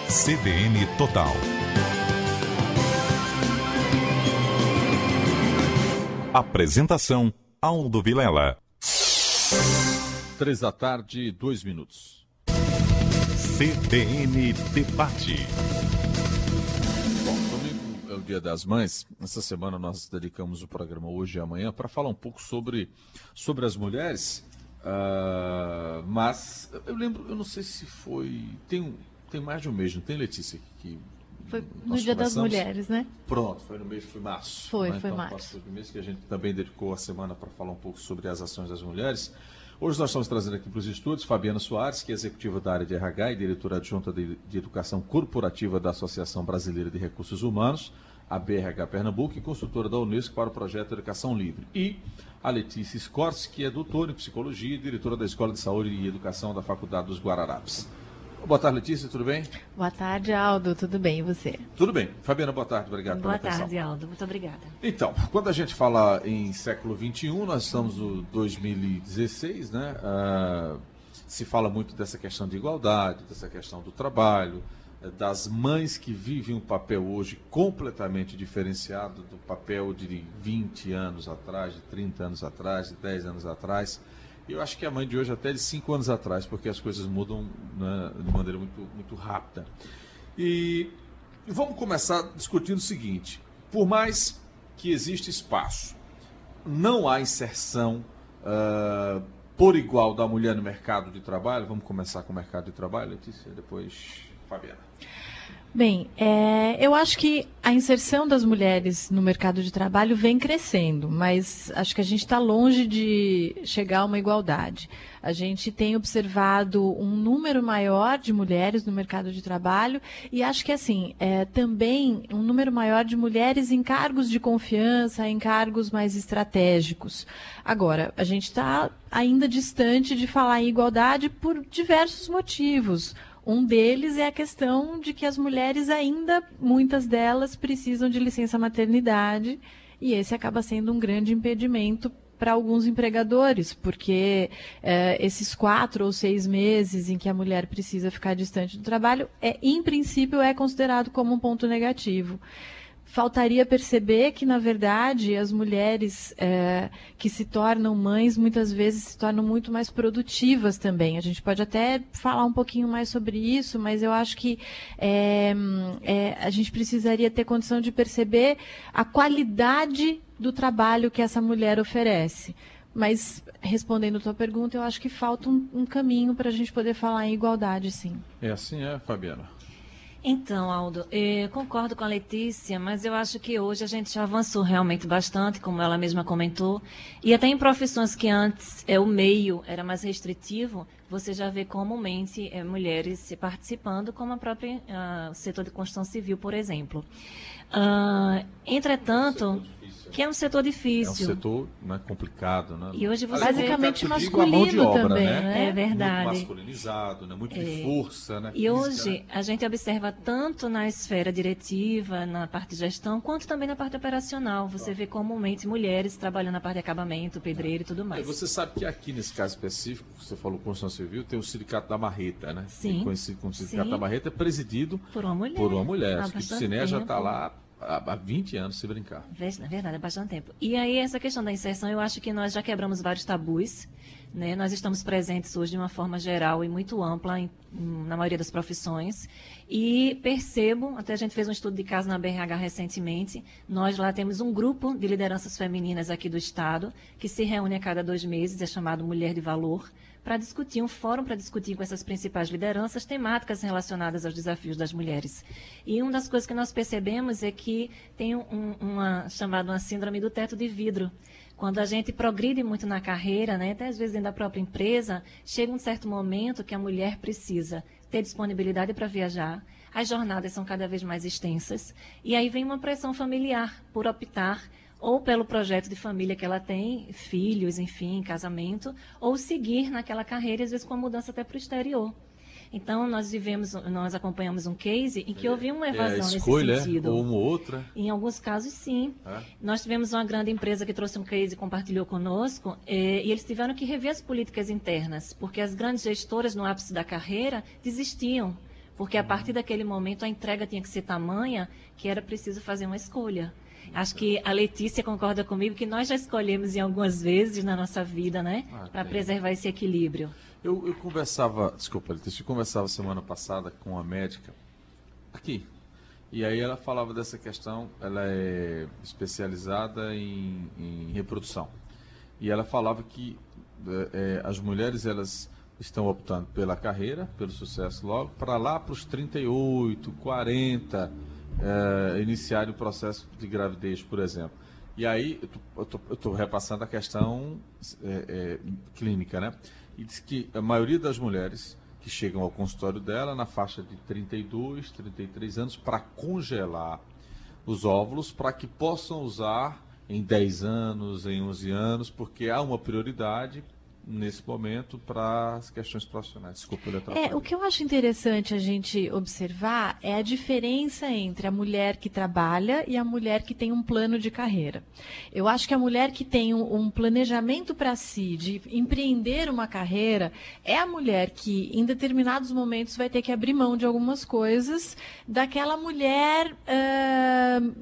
CBN Total. Apresentação: Aldo Vilela. 3h, 2 minutos. CBN Debate. Bom, domingo é o Dia das Mães. Essa semana nós dedicamos o programa Hoje e Amanhã para falar um pouco sobre as mulheres. Mas eu lembro, eu não sei se foi... Tem mais de um mês, não tem, Letícia? Que foi no Dia das Mulheres, né? Pronto, foi no mês, foi março. Foi então, março. Foi mês que a gente também dedicou a semana para falar um pouco sobre as ações das mulheres. Hoje nós estamos trazendo aqui para os estúdios Fabiana Soares, que é executiva da área de RH e diretora adjunta de Educação Corporativa da Associação Brasileira de Recursos Humanos, a BRH Pernambuco, e consultora da Unesco para o projeto Educação Livre. E a Letícia Scorsi, que é doutora em Psicologia e diretora da Escola de Saúde e Educação da Faculdade dos Guararapes. Boa tarde, Letícia, tudo bem? Boa tarde, Aldo, tudo bem, e você? Tudo bem. Fabiana, boa tarde, obrigado pela atenção. Boa tarde, Aldo, muito obrigada. Então, quando a gente fala em século XXI, nós estamos no 2016, né? Se fala muito dessa questão de igualdade, dessa questão do trabalho, das mães que vivem um papel hoje completamente diferenciado do papel de 20 anos atrás, de 30 anos atrás, de 10 anos atrás. Eu acho que a mãe de hoje até de 5 anos atrás, porque as coisas mudam, né, de maneira muito, muito rápida. E vamos começar discutindo o seguinte: por mais que exista espaço, não há inserção por igual da mulher no mercado de trabalho. Vamos começar com o mercado de trabalho, Letícia, depois Fabiana. Bem, eu acho que a inserção das mulheres no mercado de trabalho vem crescendo, mas acho que a gente está longe de chegar a uma igualdade. A gente tem observado um número maior de mulheres no mercado de trabalho e acho que, assim, também um número maior de mulheres em cargos de confiança, em cargos mais estratégicos. Agora, a gente está ainda distante de falar em igualdade por diversos motivos. Um deles é a questão de que as mulheres ainda, muitas delas, precisam de licença maternidade e esse acaba sendo um grande impedimento para alguns empregadores, porque esses 4 ou 6 meses em que a mulher precisa ficar distante do trabalho, em princípio, é considerado como um ponto negativo. Faltaria perceber que, na verdade, as mulheres que se tornam mães, muitas vezes se tornam muito mais produtivas também. A gente pode até falar um pouquinho mais sobre isso, mas eu acho que a gente precisaria ter condição de perceber a qualidade do trabalho que essa mulher oferece. Mas, respondendo a tua pergunta, eu acho que falta um caminho para a gente poder falar em igualdade, sim. É assim, Fabiana? Então, Aldo, eu concordo com a Letícia, mas eu acho que hoje a gente já avançou realmente bastante, como ela mesma comentou, e até em profissões que antes o meio era mais restritivo, você já vê comumente mulheres participando, como a própria setor de construção civil, por exemplo. Entretanto, que é um setor difícil. É um setor, né, complicado, né? E hoje você basicamente vê... masculino mão de obra, também, né? É verdade. Muito masculinizado, né? Muito de força, né? E física, hoje né? a gente observa tanto na esfera diretiva, na parte de gestão, quanto também na parte operacional. Você vê comumente mulheres trabalhando na parte de acabamento, pedreiro e tudo mais. Você sabe que aqui nesse caso específico, você falou construção civil, tem o Sindicato da Marreta, né? Sim. Conhecido como Sindicato Sim. da Marreta, é presidido Por uma mulher. Por uma mulher. Há Acho que o bastante Ciné já tempo. está lá há 20 anos, se brincar. Na verdade, é bastante tempo. E aí, essa questão da inserção, eu acho que nós já quebramos vários tabus, né? Nós estamos presentes hoje de uma forma geral e muito ampla na maioria das profissões. E percebo, até a gente fez um estudo de caso na BRH recentemente, nós lá temos um grupo de lideranças femininas aqui do Estado, que se reúne a cada 2 meses, é chamado Mulher de Valor, para discutir, um fórum para discutir com essas principais lideranças temáticas relacionadas aos desafios das mulheres. E uma das coisas que nós percebemos é que tem uma síndrome do teto de vidro. Quando a gente progride muito na carreira, né, até às vezes dentro da própria empresa, chega um certo momento que a mulher precisa ter disponibilidade para viajar, as jornadas são cada vez mais extensas, e aí vem uma pressão familiar por optar ou pelo projeto de família que ela tem, filhos, enfim, casamento, ou seguir naquela carreira, às vezes com a mudança até para o exterior. Então, nós acompanhamos um case em que houve uma evasão escolha, nesse sentido. Ou uma outra. Em alguns casos, sim. Nós tivemos uma grande empresa que trouxe um case e compartilhou conosco, e eles tiveram que rever as políticas internas, porque as grandes gestoras, no ápice da carreira, desistiam, porque a partir daquele momento a entrega tinha que ser tamanha que era preciso fazer uma escolha. Acho que a Letícia concorda comigo que nós já escolhemos em algumas vezes na nossa vida, né, para preservar esse equilíbrio. Eu conversava, desculpa, Letícia, eu conversava semana passada com uma médica aqui, e aí ela falava dessa questão, ela é especializada em reprodução, e ela falava que as mulheres, elas estão optando pela carreira, pelo sucesso logo, para lá para os 38, 40, iniciarem o processo de gravidez, por exemplo. E aí, eu estou repassando a questão clínica, né? E diz que a maioria das mulheres que chegam ao consultório dela, na faixa de 32, 33 anos, para congelar os óvulos, para que possam usar em 10 anos, em 11 anos, porque há uma prioridade nesse momento para as questões profissionais. Desculpa, eu atrapalhei. O que eu acho interessante a gente observar é a diferença entre a mulher que trabalha e a mulher que tem um plano de carreira. Eu acho que a mulher que tem um planejamento para si, de empreender uma carreira, é a mulher que, em determinados momentos, vai ter que abrir mão de algumas coisas daquela mulher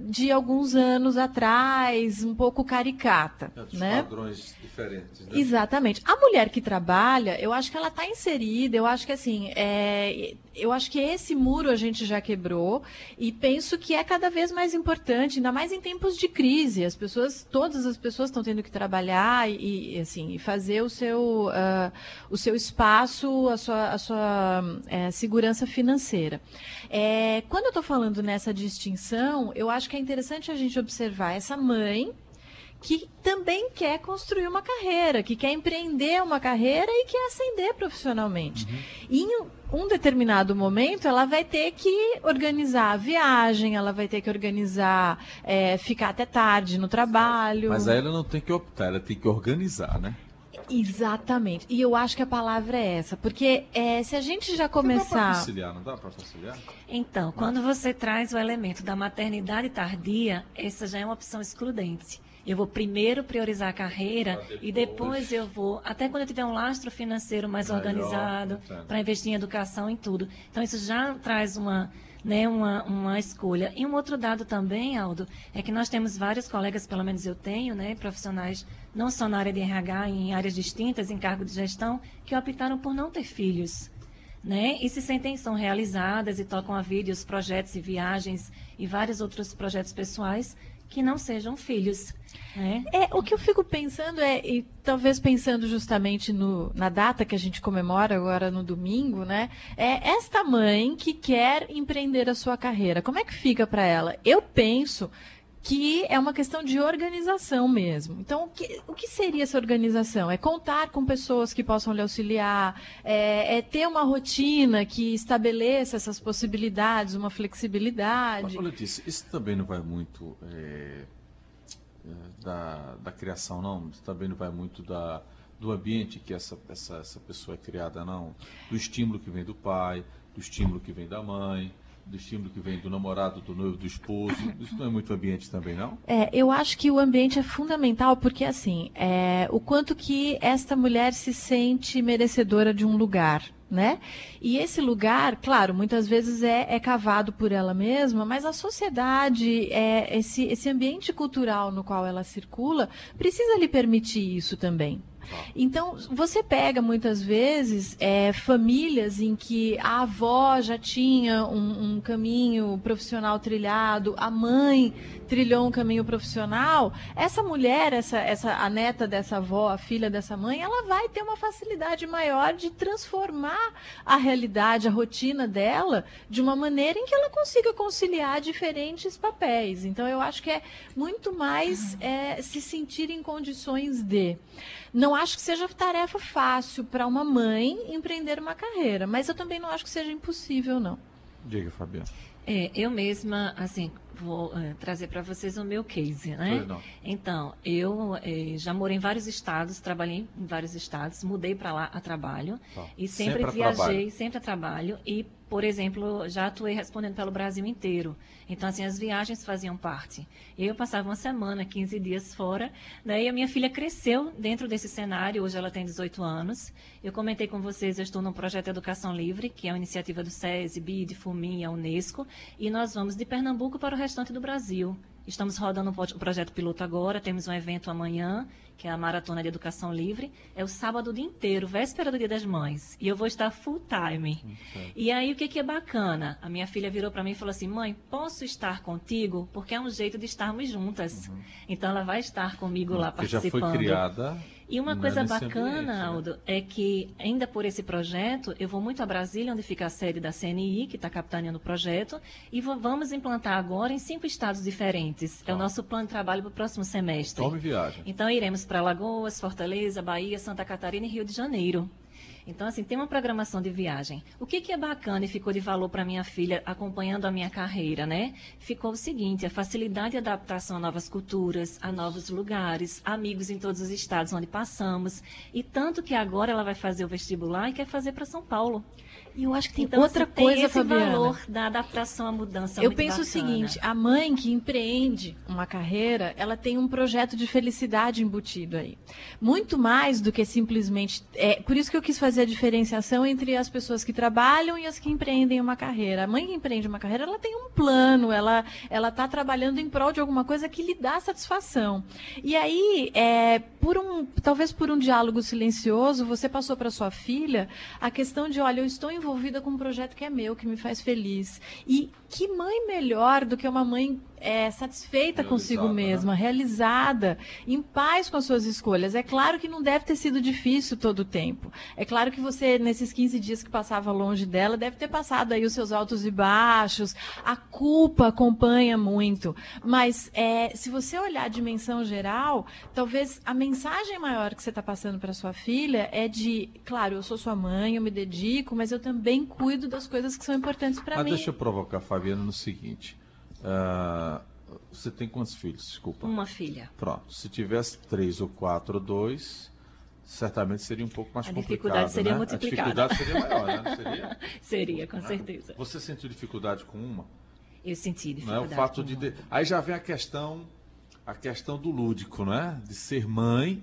de alguns anos atrás, um pouco caricata. Dos né? padrões diferentes, né? Exatamente. A mulher que trabalha, eu acho que ela está inserida, eu acho que assim, eu acho que esse muro a gente já quebrou e penso que é cada vez mais importante, ainda mais em tempos de crise. Todas as pessoas estão tendo que trabalhar e fazer o seu espaço, a sua segurança financeira. Quando eu estou falando nessa distinção, eu acho que é interessante a gente observar essa mãe que também quer construir uma carreira, que quer empreender uma carreira e quer ascender profissionalmente. E em um determinado momento, ela vai ter que organizar a viagem, ela vai ter que organizar, ficar até tarde no trabalho. Mas aí ela não tem que optar, ela tem que organizar, né? Exatamente. E eu acho que a palavra é essa, porque se a gente já começar... Não dá para conciliar? Então, quando você traz o elemento da maternidade tardia, essa já é uma opção excludente. Eu vou primeiro priorizar a carreira e depois eu vou, até quando eu tiver um lastro financeiro mais organizado, para investir em educação, em tudo. Então, isso já traz uma escolha. E um outro dado também, Aldo, é que nós temos vários colegas, pelo menos eu tenho, profissionais, não só na área de RH, em áreas distintas, em cargo de gestão, que optaram por não ter filhos. E se sentem, são realizadas e tocam a vida os projetos e viagens e vários outros projetos pessoais que não sejam filhos. O que eu fico pensando e talvez pensando justamente na data que a gente comemora agora no domingo, é esta mãe que quer empreender a sua carreira. Como é que fica para ela? Eu penso que é uma questão de organização mesmo. Então, o que seria essa organização? É contar com pessoas que possam lhe auxiliar, ter uma rotina que estabeleça essas possibilidades, uma flexibilidade. Mas, Letícia, isso também não vai muito da criação, não? Isso também não vai muito do ambiente que essa pessoa é criada, não? Do estímulo que vem do pai, do estímulo que vem da mãe, do estímulo que vem do namorado, do noivo, do esposo. Isso não é muito ambiente também, não? Eu acho que o ambiente é fundamental porque, assim, o quanto que esta mulher se sente merecedora de um lugar, E esse lugar, claro, muitas vezes é cavado por ela mesma, mas a sociedade, esse ambiente cultural no qual ela circula, precisa lhe permitir isso também. Então, você pega muitas vezes famílias em que a avó já tinha um caminho profissional trilhado, a mãe trilhou um caminho profissional. Essa mulher, a neta dessa avó, a filha dessa mãe, ela vai ter uma facilidade maior de transformar a realidade, a rotina dela, de uma maneira em que ela consiga conciliar diferentes papéis. Então, eu acho que é muito mais se sentir em condições de... Não acho que seja tarefa fácil para uma mãe empreender uma carreira, mas eu também não acho que seja impossível, não. Diga, Fabiana. Eu mesma, assim, vou trazer para vocês o meu case, né? Pois não. Então, eu já morei em vários estados, trabalhei em vários estados, mudei para lá a trabalho Tá. e sempre Sempre a viajei, trabalho. sempre a trabalho e, por exemplo, já atuei respondendo pelo Brasil inteiro. Então, assim, as viagens faziam parte. Eu passava uma semana, 15 dias fora, né? E a minha filha cresceu dentro desse cenário, hoje ela tem 18 anos. Eu comentei com vocês, eu estou num projeto Educação Livre, que é uma iniciativa do SESI, BID, FUMI, a Unesco, e nós vamos de Pernambuco para o restante do Brasil. Estamos rodando um projeto piloto agora, temos um evento amanhã, que é a Maratona de Educação Livre. É o sábado o dia inteiro, véspera do Dia das Mães. E eu vou estar full time. E aí, o que é bacana? A minha filha virou para mim e falou assim, mãe, posso estar contigo? Porque é um jeito de estarmos juntas. Então, ela vai estar comigo lá Porque já participando. foi criada. E uma né, coisa nesse bacana, ambiente, né? Aldo, é que ainda por esse projeto, eu vou muito a Brasília, onde fica a sede da CNI, que está capitaneando o projeto, e vamos implantar agora em 5 estados diferentes. É o nosso plano de trabalho para o próximo semestre. Tome viagem. Então, iremos para Alagoas, Fortaleza, Bahia, Santa Catarina e Rio de Janeiro. Então, assim, tem uma programação de viagem. O que é bacana e ficou de valor para minha filha acompanhando a minha carreira, né? Ficou o seguinte, a facilidade de adaptação a novas culturas, a novos lugares, amigos em todos os estados onde passamos. E tanto que agora ela vai fazer o vestibular e quer fazer para São Paulo. E eu acho que tem Então, outra assim, tem coisa, esse Fabiana. valor da adaptação à mudança Eu muito penso o bacana. seguinte, a mãe que empreende uma carreira, ela tem um projeto de felicidade embutido aí. Muito mais do que simplesmente... por isso que eu quis fazer a diferenciação entre as pessoas que trabalham e as que empreendem uma carreira. A mãe que empreende uma carreira, ela tem um plano, ela está trabalhando em prol de alguma coisa que lhe dá satisfação. E aí, talvez por um diálogo silencioso, você passou para sua filha a questão de, olha, eu estou envolvida com um projeto que é meu, que me faz feliz. E que mãe melhor do que uma mãe satisfeita consigo mesma, realizada, em paz com as suas escolhas. É claro que não deve ter sido difícil todo o tempo. É claro que você, nesses 15 dias que passava longe dela, deve ter passado aí os seus altos e baixos. A culpa acompanha muito. Mas se você olhar a dimensão geral, talvez a mensagem maior que você está passando para sua filha é de, claro, eu sou sua mãe, eu me dedico, mas eu também cuido das coisas que são importantes para mim. Mas deixa eu provocar a Fabiana no seguinte. Você tem quantos filhos? Desculpa. Uma filha. Pronto. Se tivesse 3 ou 4 ou 2, certamente seria um pouco mais A complicado. dificuldade seria né? multiplicada. A dificuldade seria maior, né? Não seria? Seria, com certeza. Você sentiu dificuldade com uma? Eu senti Não é dificuldade. o fato com de uma. aí já vem a questão do lúdico, né? De ser mãe,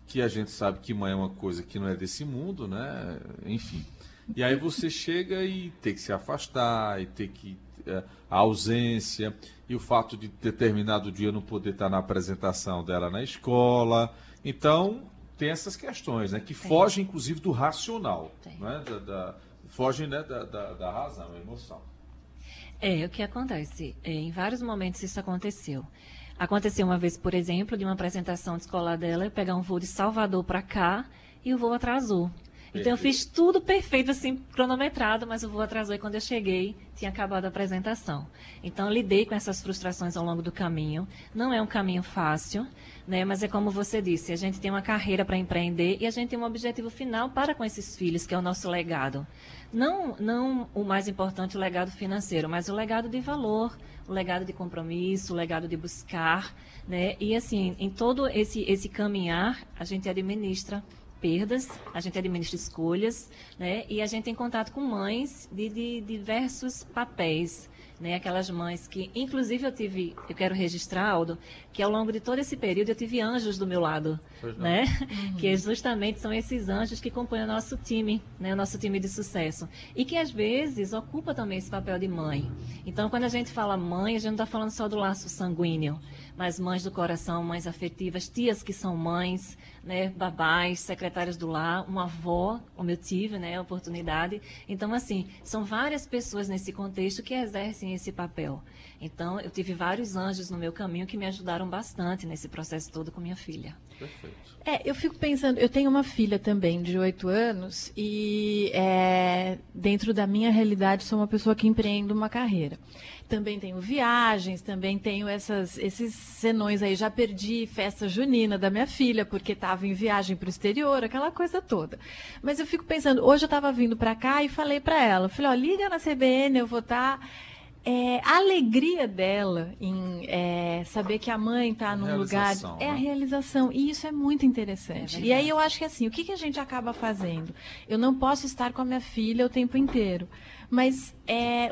que a gente sabe que mãe é uma coisa que não é desse mundo, né? Enfim. E aí você chega e tem que se afastar, e ter que a ausência, e o fato de determinado dia não poder estar na apresentação dela na escola. Então, tem essas questões, né? Que fogem, inclusive, do racional. Né? Fogem, né, da razão, da emoção. O que acontece? Em vários momentos isso aconteceu. Aconteceu uma vez, por exemplo, de uma apresentação de escolar dela, eu pegar um voo de Salvador para cá e o voo atrasou. Então eu fiz tudo perfeito, assim, cronometrado, mas o voo atrasou e quando eu cheguei, tinha acabado a apresentação. Então eu lidei com essas frustrações ao longo do caminho. Não é um caminho fácil, né? Mas é como você disse, a gente tem uma carreira para empreender e a gente tem um objetivo final para com esses filhos, que é o nosso legado. Não o mais importante, o legado financeiro, mas o legado de valor, o legado de compromisso, o legado de buscar, né? E assim, em todo esse caminhar, a gente administra perdas, a gente administra escolhas, né? E a gente tem contato com mães de diversos papéis, né? Aquelas mães que, inclusive eu quero registrar, Aldo, que ao longo de todo esse período eu tive anjos do meu lado, né? Que justamente são esses anjos que compõem o nosso time, né? O nosso time de sucesso. E que às vezes ocupa também esse papel de mãe. Então, quando a gente fala mãe, a gente não está falando só do laço sanguíneo, mas mães do coração, mães afetivas, tias que são mães, né, babás, secretárias do lar, uma avó, como eu tive, né, a oportunidade. Então, assim, são várias pessoas nesse contexto que exercem esse papel. Então, eu tive vários anjos no meu caminho que me ajudaram bastante nesse processo todo com minha filha. Perfeito. Eu fico pensando, eu tenho uma filha também de 8 anos e dentro da minha realidade sou uma pessoa que empreende uma carreira. Também tenho viagens, também tenho esses senões aí. Já perdi festa junina da minha filha porque estava em viagem para o exterior, aquela coisa toda. Mas eu fico pensando, hoje eu estava vindo para cá e falei para ela, falei, liga na CBN, eu vou estar... a alegria dela em saber que a mãe está num lugar é a realização, e isso é muito interessante. E aí eu acho que assim, o que a gente acaba fazendo? Eu não posso estar com a minha filha o tempo inteiro, mas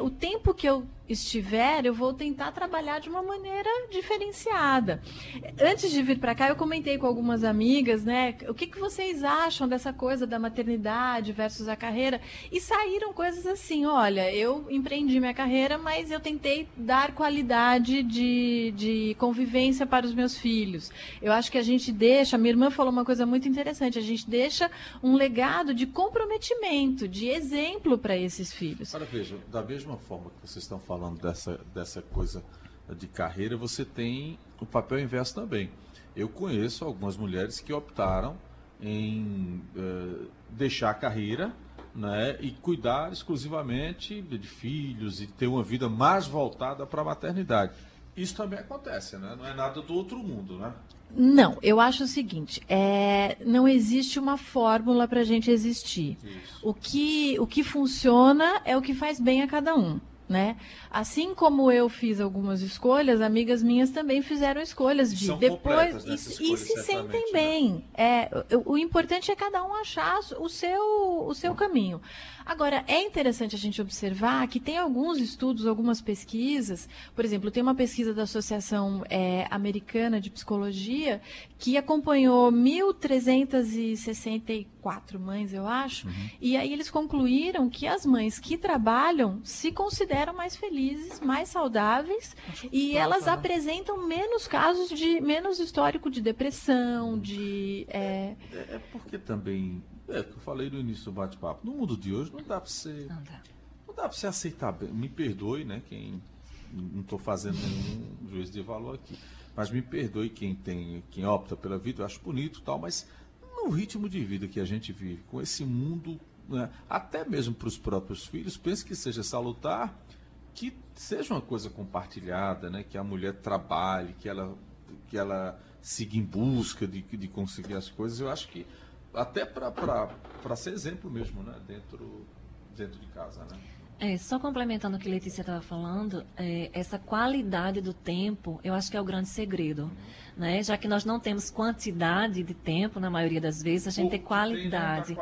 o tempo que eu estiver, eu vou tentar trabalhar de uma maneira diferenciada. Antes de vir para cá, eu comentei com algumas amigas, né? O que vocês acham dessa coisa da maternidade versus a carreira? E saíram coisas assim, olha, eu empreendi minha carreira, mas eu tentei dar qualidade de convivência para os meus filhos. Eu acho que a gente deixa, a minha irmã falou uma coisa muito interessante, a gente deixa um legado de comprometimento, de exemplo para esses filhos. Agora veja, da mesma forma que vocês estão falando dessa coisa de carreira, você tem o papel inverso também. Eu conheço algumas mulheres que optaram em deixar a carreira, né, e cuidar exclusivamente de filhos e ter uma vida mais voltada para a maternidade. Isso também acontece, né? Não é nada do outro mundo, né? Não, eu acho o seguinte, não existe uma fórmula para a gente existir. Isso. O que funciona é o que faz bem a cada um. Né? Assim como eu fiz algumas escolhas, amigas minhas também fizeram escolhas de depois e se sentem bem. O importante é cada um achar o seu caminho. Agora, é interessante a gente observar que tem alguns estudos, algumas pesquisas, por exemplo, tem uma pesquisa da Associação Americana de Psicologia que acompanhou 1.364 mães, eu acho, e aí eles concluíram que as mães que trabalham se consideram mais felizes, mais saudáveis, e elas apresentam menos casos menos histórico de depressão, porque também... que eu falei no início do bate-papo. No mundo de hoje não dá para você. Não dá para você aceitar bem. Me perdoe, né? Quem não estou fazendo nenhum juízo de valor aqui. Mas me perdoe quem opta pela vida, eu acho bonito e tal, mas no ritmo de vida que a gente vive, com esse mundo, né, até mesmo para os próprios filhos, pense que seja salutar, que seja uma coisa compartilhada, né? Que a mulher trabalhe, que ela siga em busca de conseguir as coisas. Eu acho que até para ser exemplo mesmo, né? Dentro de casa, né? Só complementando o que a Letícia estava falando, essa qualidade do tempo, eu acho que é o grande segredo, né? Já que nós não temos quantidade de tempo, na maioria das vezes, a gente tem qualidade.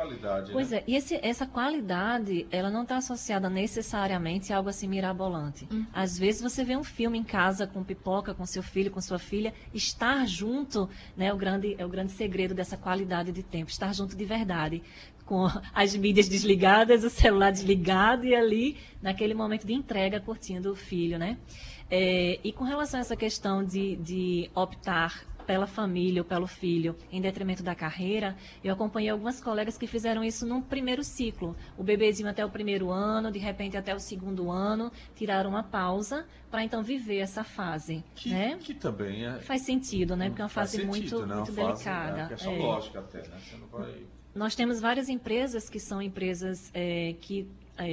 Pois né? E essa qualidade, ela não está associada necessariamente a algo assim mirabolante. Às vezes você vê um filme em casa com pipoca, com seu filho, com sua filha, estar junto, né? É o grande segredo dessa qualidade de tempo, estar junto de verdade. Com as mídias desligadas, o celular desligado e ali, naquele momento de entrega, curtindo o filho, né? E com relação a essa questão de optar pela família ou pelo filho em detrimento da carreira, eu acompanhei algumas colegas que fizeram isso num primeiro ciclo. O bebezinho até o primeiro ano, de repente até o segundo ano, tiraram uma pausa para então viver essa fase. Né? Que também faz sentido, né? Porque é uma fase muito delicada. É uma questão lógica até, né? Você não vai... Nós temos várias empresas que são empresas que,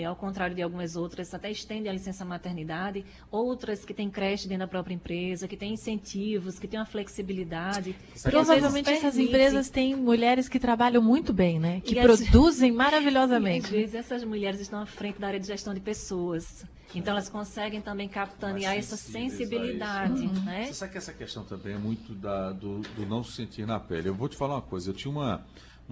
ao contrário de algumas outras, até estendem a licença maternidade, outras que têm creche dentro da própria empresa, que têm incentivos, que têm uma flexibilidade. Provavelmente essas empresas têm mulheres que trabalham muito bem, né? Que produzem maravilhosamente. Às vezes essas mulheres estão à frente da área de gestão de pessoas. Então elas conseguem também capitanear essa sensibilidade. Né? Você sabe que essa questão também é muito do não se sentir na pele. Eu vou te falar uma coisa, eu tinha uma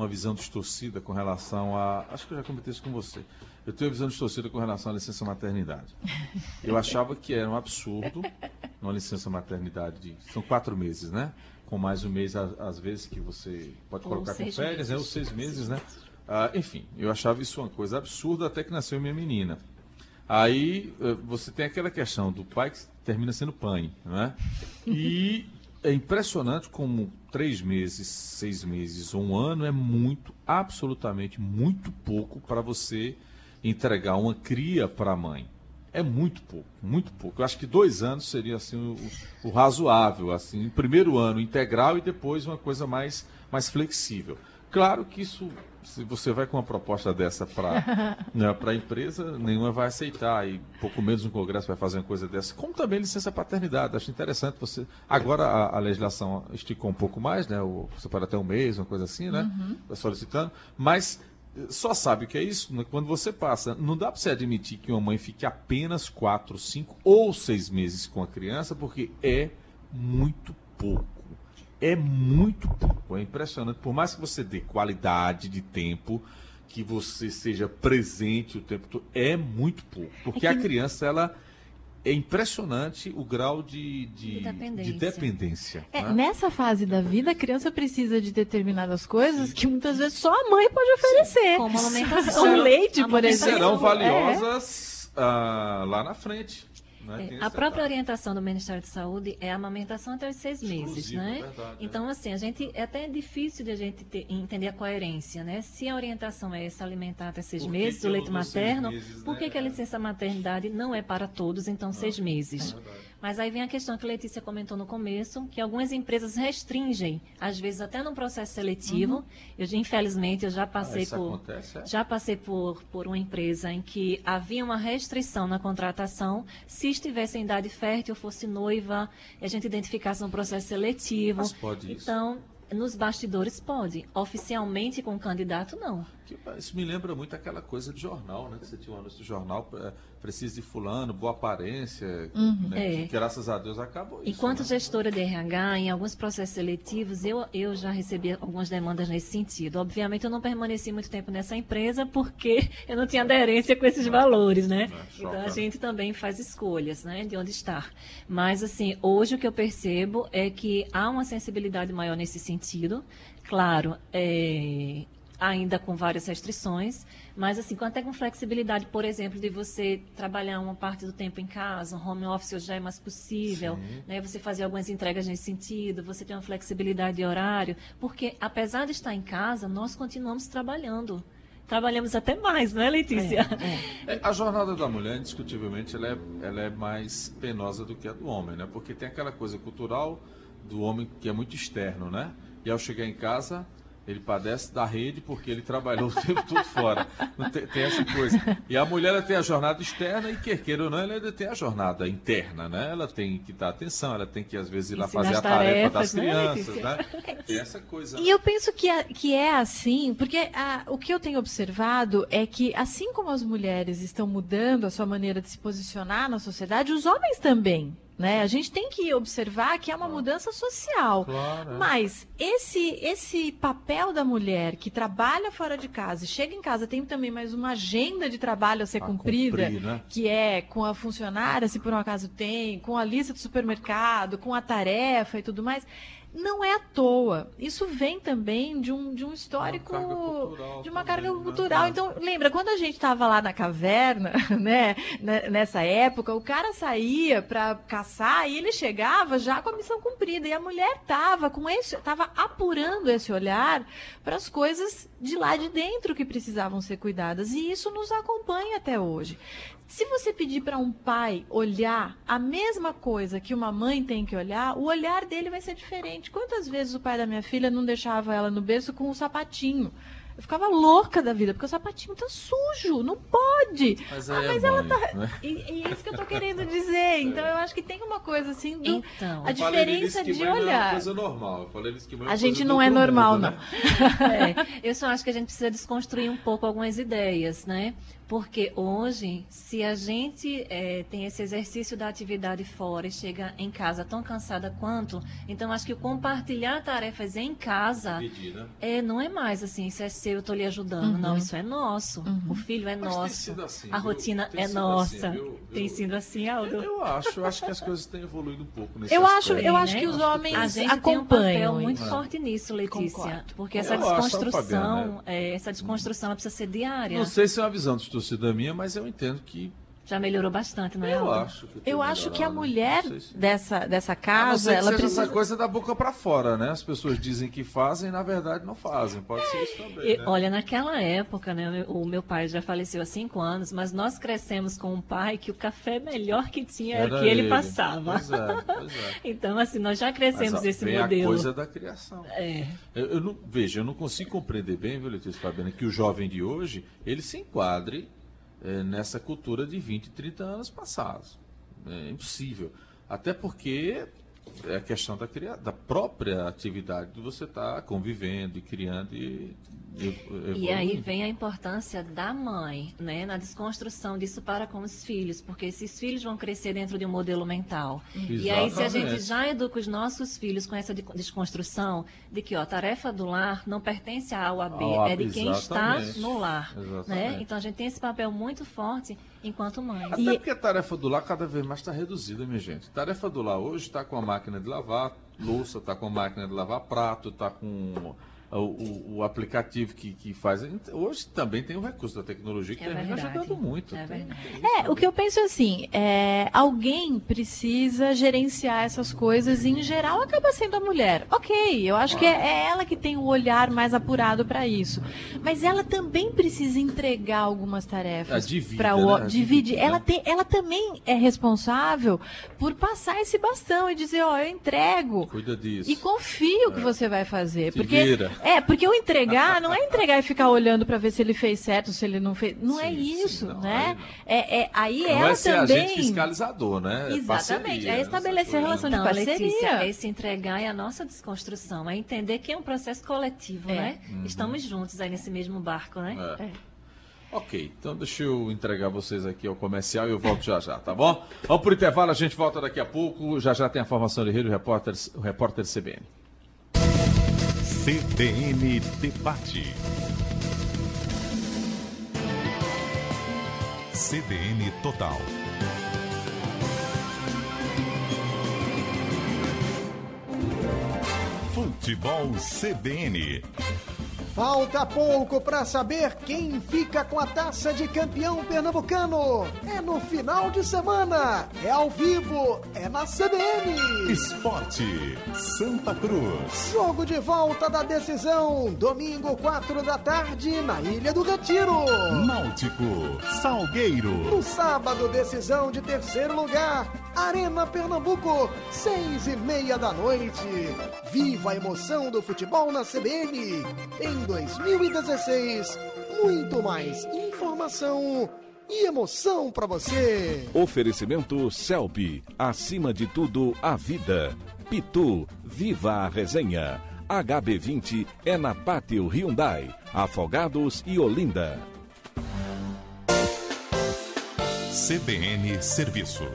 visão distorcida com relação a... Acho que eu já comentei isso com você. Eu tenho uma visão distorcida com relação à licença maternidade. Eu achava que era um absurdo uma licença maternidade são 4 meses, né? Com mais um mês, às vezes, que você pode colocar com férias, ou 6 meses, né? Enfim, eu achava isso uma coisa absurda até que nasceu minha menina. Aí você tem aquela questão do pai que termina sendo pai, né? E é impressionante como 3 meses, 6 meses ou 1 ano é absolutamente muito pouco para você entregar uma cria para a mãe. É muito pouco, muito pouco. Eu acho que 2 anos seria assim o razoável, assim, o primeiro ano integral e depois uma coisa mais flexível. Claro que isso, se você vai com uma proposta dessa para a empresa, nenhuma vai aceitar, e pouco menos um congresso vai fazer uma coisa dessa. Como também licença paternidade, acho interessante você... Agora a legislação esticou um pouco mais, né? Você pode até 1 mês, uma coisa assim, né? Solicitando, mas só sabe o que é isso quando você passa. Não dá para você admitir que uma mãe fique apenas 4, 5 ou 6 meses com a criança, porque é muito pouco. É muito pouco. É impressionante. Por mais que você dê qualidade de tempo, que você seja presente o tempo todo, é muito pouco. Porque a criança, ela... É impressionante o grau de dependência. Né? Nessa fase da vida, a criança precisa de determinadas coisas que muitas vezes só a mãe pode oferecer. Como a alimentação. O leite, por exemplo. Serão valiosas lá na frente. Né? A própria orientação do Ministério de Saúde é a amamentação até os 6 meses, né? Verdade, então, assim, é até difícil de a gente entender a coerência, né? Se a orientação é essa, alimentar até 6 meses, o leite materno, por que a licença maternidade não é para todos, então 6 meses? Mas aí vem a questão que a Letícia comentou no começo, que algumas empresas restringem, às vezes até num processo seletivo. Infelizmente, eu já passei por uma empresa em que havia uma restrição na contratação se estivesse em idade fértil, fosse noiva, e a gente identificasse um processo seletivo. Mas pode isso? Então, nos bastidores pode. Oficialmente com o candidato, não. Isso me lembra muito aquela coisa de jornal, né? Que você tinha um anúncio do jornal, precisa de fulano, boa aparência, né? Que, graças a Deus acabou isso. Enquanto né? gestora de RH, em alguns processos seletivos, eu já recebi algumas demandas nesse sentido. Obviamente, eu não permaneci muito tempo nessa empresa porque eu não tinha aderência com esses valores, né? Então, a gente também faz escolhas, né? De onde estar. Mas, assim, hoje o que eu percebo é que há uma sensibilidade maior nesse sentido. Claro, ainda com várias restrições, mas assim, até com flexibilidade, por exemplo, de você trabalhar uma parte do tempo em casa, um home office já é mais possível, né? Você fazer algumas entregas nesse sentido, você tem uma flexibilidade de horário, porque apesar de estar em casa, nós continuamos trabalhando. Trabalhamos até mais, não é, Letícia? A jornada da mulher, indiscutivelmente, ela é mais penosa do que a do homem, né? Porque tem aquela coisa cultural do homem que é muito externo, né? E ao chegar em casa, ele padece da rede porque ele trabalhou o tempo todo fora. Não tem essa coisa. E a mulher, ela tem a jornada externa e, quer queira ou não, ela ainda tem a jornada interna, né? Ela tem que dar atenção, ela tem que, às vezes, ir lá fazer a tarefa das crianças, né? Tem essa coisa. E eu penso que é assim, porque o que eu tenho observado é que, assim como as mulheres estão mudando a sua maneira de se posicionar na sociedade, os homens também. Né? A gente tem que observar que é uma mudança social. Claro, Mas esse papel da mulher que trabalha fora de casa e chega em casa, tem também mais uma agenda de trabalho a ser cumprida, né? que é com a funcionária, se por um acaso tem, com a lista do supermercado, com a tarefa e tudo mais. Não é à toa. Isso vem também de um histórico, de uma carga cultural. Né? Então, lembra, quando a gente estava lá na caverna, né, nessa época, o cara saía para caçar e ele chegava já com a missão cumprida. E a mulher estava apurando esse olhar para as coisas de lá de dentro que precisavam ser cuidadas. E isso nos acompanha até hoje. Se você pedir para um pai olhar a mesma coisa que uma mãe tem que olhar, o olhar dele vai ser diferente. Quantas vezes o pai da minha filha não deixava ela no berço com um sapatinho? Eu ficava louca da vida, porque o sapatinho tá sujo, não pode. Mas ela tá... né? E é isso que eu tô querendo dizer. Então, eu acho que tem uma coisa assim, a diferença de olhar. Não é uma coisa normal. Eu falei que a gente não é normal, mundo, não. Né? Eu só acho que a gente precisa desconstruir um pouco algumas ideias, né? Porque hoje, se a gente tem esse exercício da atividade fora e chega em casa tão cansada quanto, então acho que o compartilhar tarefas em casa não é mais assim, isso é seu, eu estou lhe ajudando. Não, isso é nosso. O filho é nosso. Assim, a rotina é nossa. Tem sido assim, Aldo? Eu acho que as coisas têm evoluído um pouco nesse aspecto. Eu acho que os homens a gente acompanham tem um papel muito forte nisso, Letícia. Concordo. Porque essa desconstrução, essa desconstrução ela precisa ser diária. Não sei se é uma visão distorcida minha, mas eu entendo que já melhorou bastante, não é? Eu acho que a mulher dessa casa, ela precisa essa coisa da boca para fora, né? As pessoas dizem que fazem, na verdade não fazem. Pode ser isso também. Né? Olha, naquela época, né? O meu pai já faleceu há 5 anos, mas nós crescemos com um pai que o café melhor que tinha era o que ele passava. Pois é. Então, assim, nós já crescemos esse modelo. É a coisa da criação. Eu não consigo compreender bem, viu, Letícia Fabiana, que o jovem de hoje ele se enquadre nessa cultura de 20, 30 anos passados. É impossível. Até porque é a questão da própria atividade de você estar convivendo e criando e evoluindo. E aí vem a importância da mãe, né, na desconstrução disso para com os filhos, porque esses filhos vão crescer dentro de um modelo mental. Exatamente. E aí, se a gente já educa os nossos filhos com essa desconstrução de que, ó, a tarefa do lar não pertence à A ou à B, é de quem está no lar. Né? Então, a gente tem esse papel muito forte enquanto mãe. Até porque a tarefa do lar cada vez mais está reduzida, minha gente. A tarefa do lar hoje está com a máquina de lavar louça, está com a máquina de lavar prato, está com o aplicativo que faz. Hoje também tem o recurso da tecnologia que tem ajudado muito. É verdade. O que eu penso assim, alguém precisa gerenciar essas coisas e, em geral, acaba sendo a mulher. Ok, eu acho que é ela que tem o olhar mais apurado para isso. Mas ela também precisa entregar algumas tarefas. Dividir. Né? Ela também é responsável por passar esse bastão e dizer, ó, eu entrego. Cuida disso. E confio que você vai fazer. Se vira. Porque o entregar não é entregar e ficar olhando para ver se ele fez certo, se ele não fez. Não é isso, não, né? Aí ela é ser também. agente fiscalizador, né? Exatamente. Parceria, estabelecer relação de parceria. Letícia, esse entregar é a nossa desconstrução, é entender que é um processo coletivo, né? Estamos juntos aí nesse mesmo barco, né? Ok, então deixa eu entregar vocês aqui ao comercial e eu volto já, tá bom? Vamos pro intervalo, a gente volta daqui a pouco. Já tem a formação de rede, o repórter CBN. CBN Debate. CBN Total. Futebol CBN. Falta pouco para saber quem fica com a taça de campeão pernambucano. É no final de semana, é ao vivo, é na CBN. Esporte, Santa Cruz. Jogo de volta da decisão, domingo 4 da tarde, na Ilha do Retiro. Náutico, Salgueiro. No sábado, decisão de terceiro lugar, Arena Pernambuco, 6:30 da noite. Viva a emoção do futebol na CBN. Em 2016, muito mais informação e emoção para você. Oferecimento Celpe, acima de tudo, a vida. Pitu, viva a resenha. HB20 é na Pátio Hyundai, Afogados e Olinda. CBN Serviço.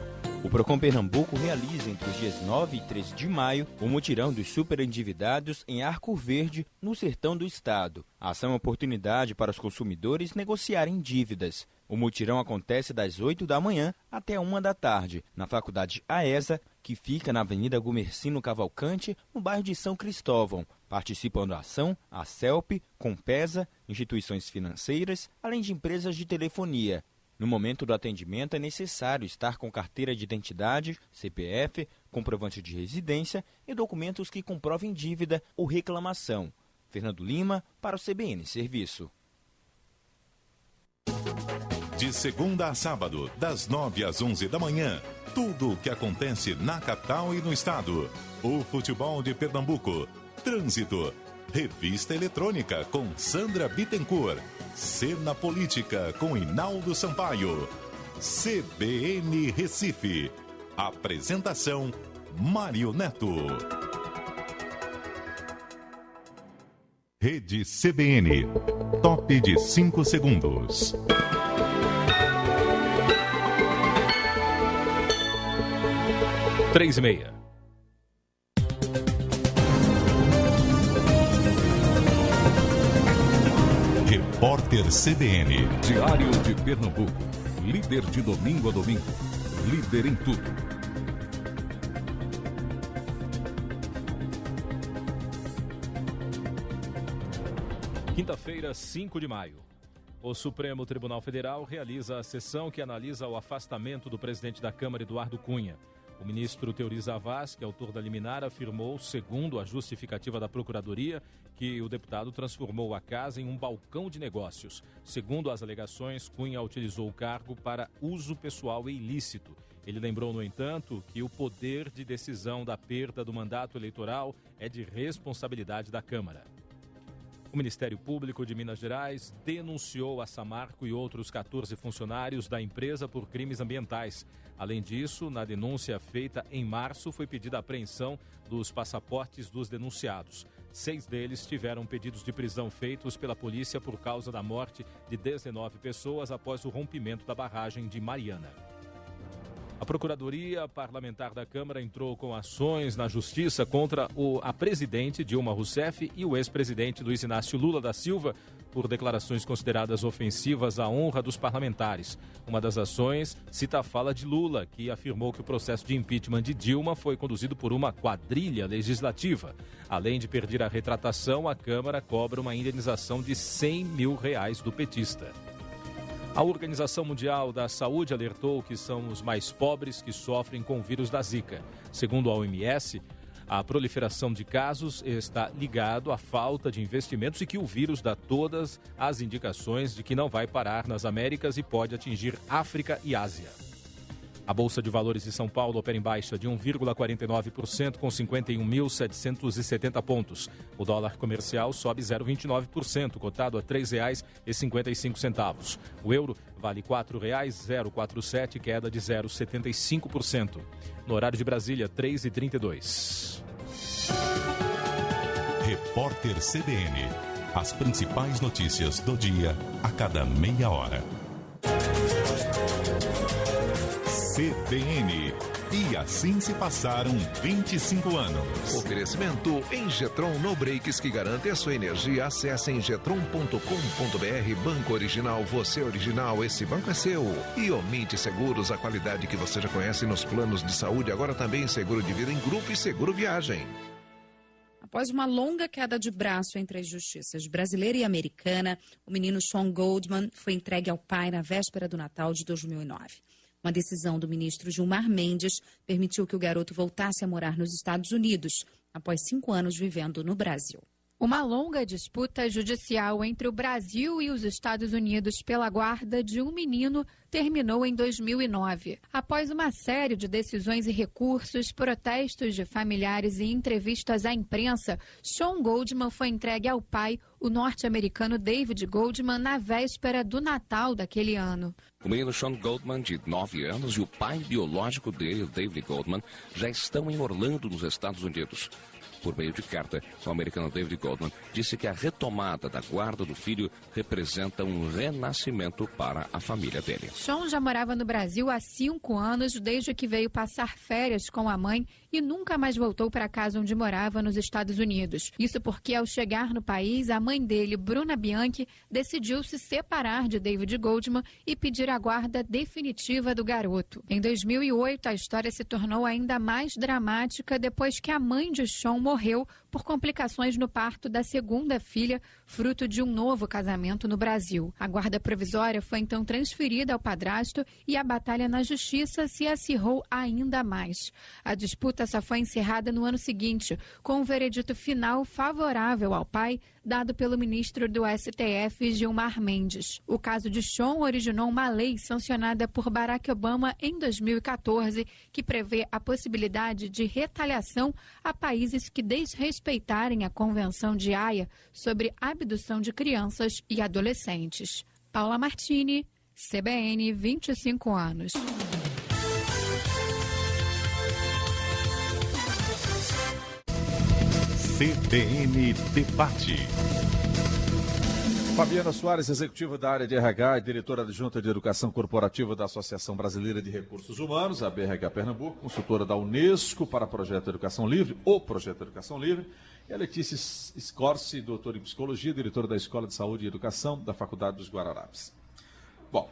O Procon Pernambuco realiza entre os dias 9 e 13 de maio o mutirão dos superendividados em Arco Verde, no sertão do estado. A ação é uma oportunidade para os consumidores negociarem dívidas. O mutirão acontece das 8 da manhã até 1 da tarde, na Faculdade AESA, que fica na Avenida Gumercino Cavalcante, no bairro de São Cristóvão. Participam da ação a CELP, Compesa, instituições financeiras, além de empresas de telefonia. No momento do atendimento, é necessário estar com carteira de identidade, CPF, comprovante de residência e documentos que comprovem dívida ou reclamação. Fernando Lima, para o CBN Serviço. De segunda a sábado, das 9 às 11 da manhã, tudo o que acontece na capital e no estado. O futebol de Pernambuco, trânsito, revista eletrônica com Sandra Bittencourt. Cena Política com Hinaldo Sampaio. CBN Recife. Apresentação Mário Neto. Rede CBN. Top de 5 segundos. Três e meia. Repórter CBN. Diário de Pernambuco. Líder de domingo a domingo. Líder em tudo. Quinta-feira, 5 de maio. O Supremo Tribunal Federal realiza a sessão que analisa o afastamento do presidente da Câmara, Eduardo Cunha. O ministro Teori Zavascki, que é autor da liminar, afirmou, segundo a justificativa da Procuradoria, que o deputado transformou a casa em um balcão de negócios. Segundo as alegações, Cunha utilizou o cargo para uso pessoal e ilícito. Ele lembrou, no entanto, que o poder de decisão da perda do mandato eleitoral é de responsabilidade da Câmara. O Ministério Público de Minas Gerais denunciou a Samarco e outros 14 funcionários da empresa por crimes ambientais. Além disso, na denúncia feita em março, foi pedida a apreensão dos passaportes dos denunciados. 6 deles tiveram pedidos de prisão feitos pela polícia por causa da morte de 19 pessoas após o rompimento da barragem de Mariana. A Procuradoria Parlamentar da Câmara entrou com ações na Justiça contra a presidente Dilma Rousseff e o ex-presidente Luiz Inácio Lula da Silva por declarações consideradas ofensivas à honra dos parlamentares. Uma das ações cita a fala de Lula, que afirmou que o processo de impeachment de Dilma foi conduzido por uma quadrilha legislativa. Além de pedir a retratação, a Câmara cobra uma indenização de R$100 mil do petista. A Organização Mundial da Saúde alertou que são os mais pobres que sofrem com o vírus da Zika. Segundo a OMS, a proliferação de casos está ligado à falta de investimentos e que o vírus dá todas as indicações de que não vai parar nas Américas e pode atingir África e Ásia. A Bolsa de Valores de São Paulo opera em baixa de 1,49% com 51.770 pontos. O dólar comercial sobe 0,29%, cotado a R$ 3,55. O euro vale R$ 4,047, queda de 0,75%. No horário de Brasília, 3h32. Repórter CBN. As principais notícias do dia a cada meia hora. CBN. E assim se passaram 25 anos. Oferecimento Engetron No Breaks, que garante a sua energia. Acesse engetron.com.br. Banco Original, você original, esse banco é seu. E Omite Seguros, a qualidade que você já conhece nos planos de saúde, agora também seguro de vida em grupo e seguro viagem. Após uma longa queda de braço entre as justiças brasileira e americana, o menino Sean Goldman foi entregue ao pai na véspera do Natal de 2009. Uma decisão do ministro Gilmar Mendes permitiu que o garoto voltasse a morar nos Estados Unidos, após 5 anos vivendo no Brasil. Uma longa disputa judicial entre o Brasil e os Estados Unidos pela guarda de um menino terminou em 2009. Após uma série de decisões e recursos, protestos de familiares e entrevistas à imprensa, Sean Goldman foi entregue ao pai, o norte-americano David Goldman, na véspera do Natal daquele ano. O menino Sean Goldman, de 9 anos, e o pai biológico dele, David Goldman, já estão em Orlando, nos Estados Unidos. Por meio de carta, o americano David Goldman disse que a retomada da guarda do filho representa um renascimento para a família dele. Sean já morava no Brasil há 5 anos, desde que veio passar férias com a mãe e nunca mais voltou para a casa onde morava nos Estados Unidos. Isso porque, ao chegar no país, a mãe dele, Bruna Bianchi, decidiu se separar de David Goldman e pedir a guarda definitiva do garoto. Em 2008, a história se tornou ainda mais dramática depois que a mãe de Sean morreu por complicações no parto da segunda filha, fruto de um novo casamento no Brasil. A guarda provisória foi então transferida ao padrasto e a batalha na justiça se acirrou ainda mais. A disputa só foi encerrada no ano seguinte, com um veredito final favorável ao pai, dado pelo ministro do STF, Gilmar Mendes. O caso de Sean originou uma lei sancionada por Barack Obama em 2014, que prevê a possibilidade de retaliação a países que desrespeitarem a Convenção de Haia sobre abdução de crianças e adolescentes. Paula Martini, CBN, 25 anos. CBN Debate. Fabiana Soares, executiva da área de RH e diretora adjunta de Educação Corporativa da Associação Brasileira de Recursos Humanos, a BRH Pernambuco, consultora da Unesco para o Projeto Educação Livre, o Projeto Educação Livre, e a Letícia Scorsi, doutora em Psicologia, diretora da Escola de Saúde e Educação da Faculdade dos Guararapes. Bom,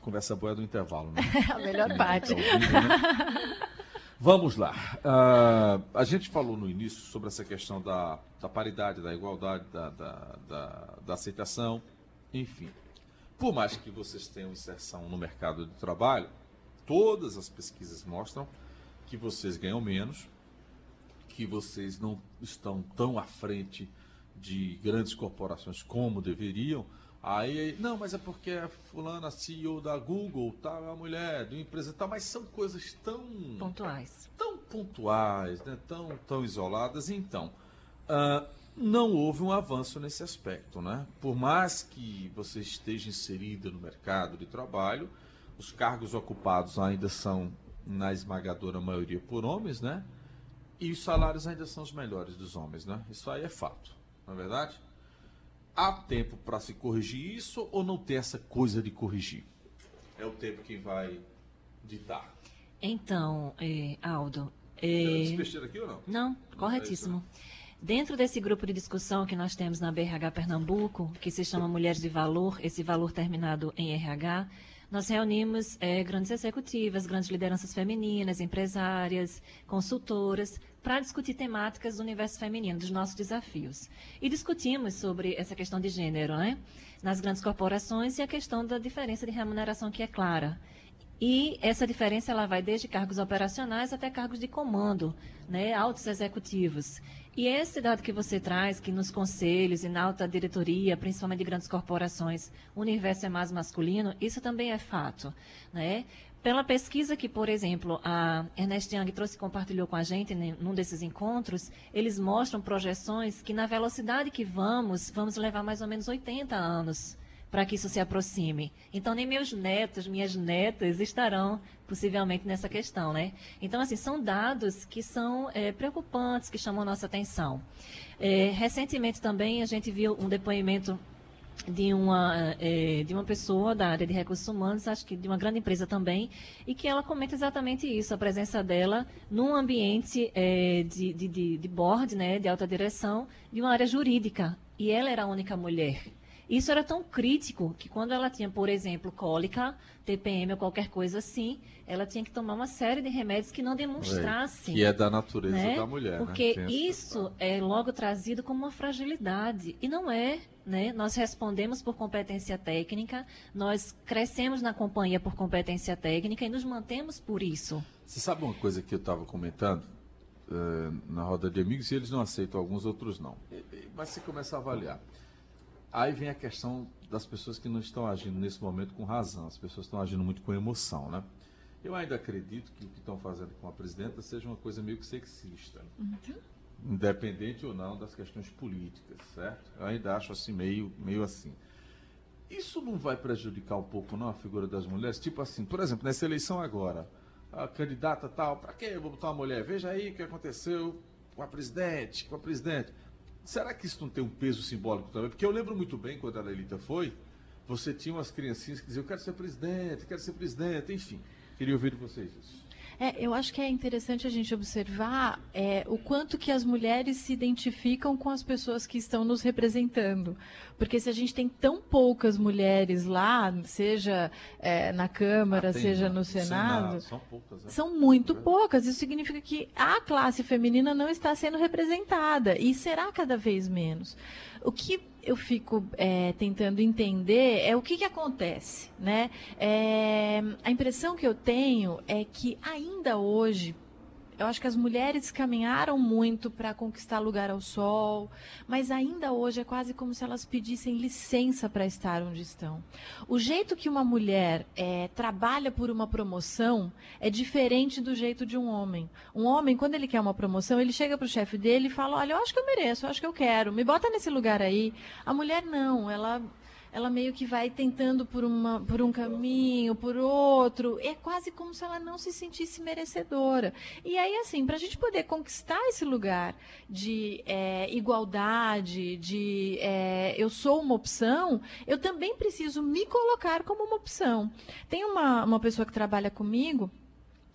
conversa boa do intervalo, né? A melhor parte. Vamos lá. A gente falou no início sobre essa questão da paridade, da igualdade, da aceitação, enfim. Por mais que vocês tenham inserção no mercado de trabalho, todas as pesquisas mostram que vocês ganham menos, que vocês não estão tão à frente de grandes corporações como deveriam. Aí, não, mas é porque a fulana, CEO da Google, tá, a mulher de uma empresa, tá, mas são coisas tão pontuais, né, tão isoladas. Então, não houve um avanço nesse aspecto, né? Por mais que você esteja inserida no mercado de trabalho, os cargos ocupados ainda são, na esmagadora maioria, por homens, né? E os salários ainda são os melhores dos homens, né? Isso aí é fato, não é verdade? Há tempo para se corrigir isso ou não tem essa coisa de corrigir? É o tempo que vai ditar. Então, Aldo... Eu disse besteira aqui ou não? Não, corretíssimo. Dentro desse grupo de discussão que nós temos na BRH Pernambuco, que se chama Mulheres de Valor, esse valor terminado em RH, nós reunimos grandes executivas, grandes lideranças femininas, empresárias, consultoras, para discutir temáticas do universo feminino, dos nossos desafios. E discutimos sobre essa questão de gênero, né? Nas grandes corporações e a questão da diferença de remuneração que é clara. E essa diferença ela vai desde cargos operacionais até cargos de comando, né, altos executivos. E esse dado que você traz, que nos conselhos e na alta diretoria, principalmente de grandes corporações, o universo é mais masculino, isso também é fato, né? Pela pesquisa que, por exemplo, a Ernest Young trouxe e compartilhou com a gente num desses encontros, eles mostram projeções que na velocidade que vamos levar mais ou menos 80 anos para que isso se aproxime. Então, nem meus netos, minhas netas estarão possivelmente nessa questão, né? Então, assim, são dados que são preocupantes, que chamam a nossa atenção. Recentemente também a gente viu um depoimento de uma pessoa da área de recursos humanos, acho que de uma grande empresa também, e que ela comenta exatamente isso, a presença dela num ambiente de board, né, de alta direção, de uma área jurídica, e ela era a única mulher. Isso era tão crítico que quando ela tinha, por exemplo, cólica, TPM ou qualquer coisa assim, ela tinha que tomar uma série de remédios que não demonstrassem. Que é da natureza, né, da mulher. Porque né? isso é logo trazido como uma fragilidade. E não é, né? Nós respondemos por competência técnica, nós crescemos na companhia por competência técnica e nos mantemos por isso. Você sabe uma coisa que eu estava comentando na roda de amigos, e eles não aceitam, alguns outros não. Mas você começa a avaliar. Aí vem a questão das pessoas que não estão agindo nesse momento com razão. As pessoas estão agindo muito com emoção, né? Eu ainda acredito que o que estão fazendo com a presidenta seja uma coisa meio que sexista. Uhum. Independente ou não das questões políticas, certo? Eu ainda acho assim, meio assim. Isso não vai prejudicar um pouco, não, a figura das mulheres? Tipo assim, por exemplo, nessa eleição agora, a candidata tal, para que eu vou botar uma mulher? Veja aí o que aconteceu com a presidente, Será que isso não tem um peso simbólico também? Porque eu lembro muito bem, quando a Lelita foi, você tinha umas criancinhas que diziam, eu quero ser presidente, enfim. Queria ouvir de vocês isso. Eu acho que é interessante a gente observar o quanto que as mulheres se identificam com as pessoas que estão nos representando. Porque se a gente tem tão poucas mulheres lá, seja na Câmara, seja no Senado, são poucas, né? São muito poucas. Isso significa que a classe feminina não está sendo representada e será cada vez menos. O que eu fico tentando entender é o que acontece, né? A impressão que eu tenho é que ainda hoje, eu acho que as mulheres caminharam muito para conquistar lugar ao sol, mas ainda hoje é quase como se elas pedissem licença para estar onde estão. O jeito que uma mulher trabalha por uma promoção é diferente do jeito de um homem. Um homem, quando ele quer uma promoção, ele chega para o chefe dele e fala, olha, eu acho que eu mereço, eu acho que eu quero, me bota nesse lugar aí. A mulher não, ela meio que vai tentando por um caminho, por outro. É quase como se ela não se sentisse merecedora. E aí, assim, para a gente poder conquistar esse lugar de igualdade, de eu sou uma opção, eu também preciso me colocar como uma opção. Tem uma pessoa que trabalha comigo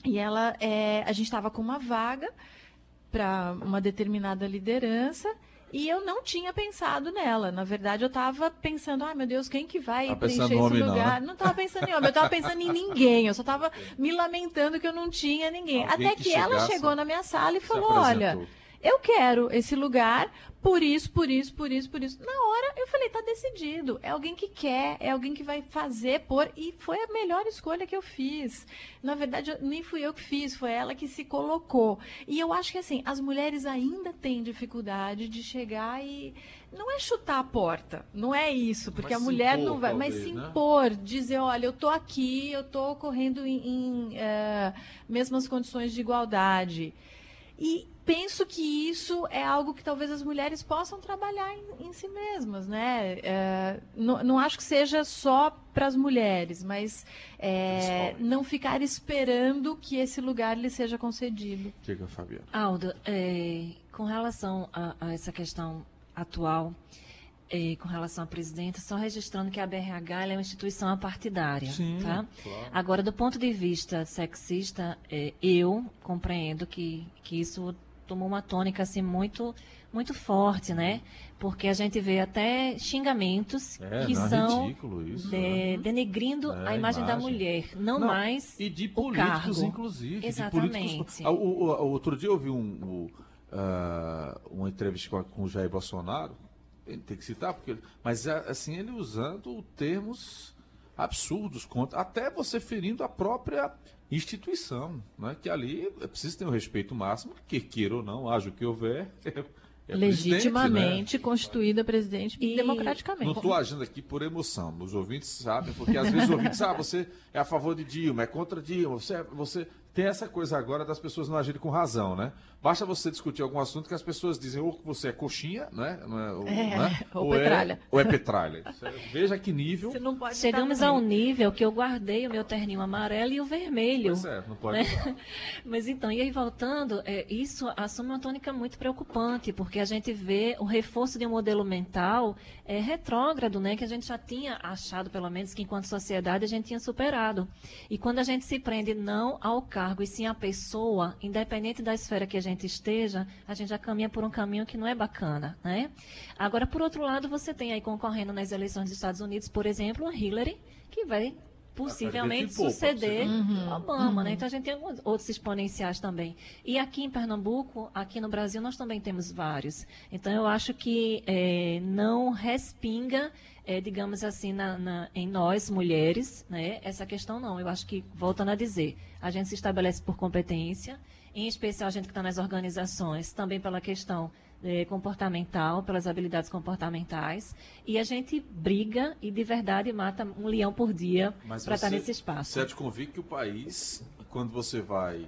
e a gente estava com uma vaga para uma determinada liderança. E eu não tinha pensado nela. Na verdade, eu estava pensando, ai meu Deus, quem que vai preencher esse lugar? Não estava pensando em homem, eu estava pensando em ninguém. Eu só estava me lamentando que eu não tinha ninguém. Até que ela chegou na minha sala e falou, olha, eu quero esse lugar, por isso. Na hora, eu falei, tá decidido. É alguém que quer, é alguém que vai fazer, e foi a melhor escolha que eu fiz. Na verdade, nem fui eu que fiz, foi ela que se colocou. E eu acho que, assim, as mulheres ainda têm dificuldade de chegar e... Não é chutar a porta, não é isso, porque a mulher não vai, mas se impor, dizer, olha, eu tô aqui, eu tô correndo em mesmas condições de igualdade. E penso que isso é algo que talvez as mulheres possam trabalhar em si mesmas, né? Não acho que seja só para as mulheres, mas não ficar esperando que esse lugar lhe seja concedido. Diga, Fabiana. Aldo, com relação a essa questão atual, com relação à presidenta, só registrando que a BRH ela é uma instituição apartidária. Sim, tá? claro. Agora, do ponto de vista sexista, eu compreendo que isso tomou uma tônica assim, muito, muito forte, né? Porque a gente vê até xingamentos que são ridículo isso, denegrindo a imagem da mulher, não mais e de o políticos, cargo. inclusive. Exatamente. Outro dia eu vi uma entrevista com o Jair Bolsonaro, ele tem que citar, mas assim, ele usando termos absurdos, até você ferindo a própria instituição, né? Que ali é preciso ter um respeito máximo, que queira ou não, haja o que houver. Legitimamente né? constituída presidente democraticamente. Não estou agindo aqui por emoção, os ouvintes sabem, porque às vezes os ouvintes você é a favor de Dilma, é contra Dilma, você tem essa coisa agora das pessoas não agirem com razão, né? Basta você discutir algum assunto que as pessoas dizem ou que você é coxinha, né? Ou petralha. Ou é petralha. Veja que nível. Chegamos a um nível que eu guardei o meu terninho amarelo e o vermelho. Pois é, não pode usar. Mas então, e aí voltando, isso assume uma tônica muito preocupante, porque a gente vê o reforço de um modelo mental retrógrado, né? Que a gente já tinha achado, pelo menos, que enquanto sociedade a gente tinha superado. E quando a gente se prende não ao cargo e sim à pessoa, independente da esfera que a gente esteja, a gente já caminha por um caminho que não é bacana, né? Agora, por outro lado, você tem aí concorrendo nas eleições dos Estados Unidos, por exemplo, a Hillary, que vai possivelmente suceder Obama, né? Então a gente tem outros exponenciais também. E aqui em Pernambuco, aqui no Brasil, nós também temos vários. Então eu acho que não respinga, digamos assim, em nós, mulheres, né? Essa questão não. Eu acho que, voltando a dizer, a gente se estabelece por competência, em especial a gente que está nas organizações, também pela questão comportamental, pelas habilidades comportamentais, e a gente briga e de verdade mata um leão por dia para estar nesse espaço. Você é de convicto que o país, quando você vai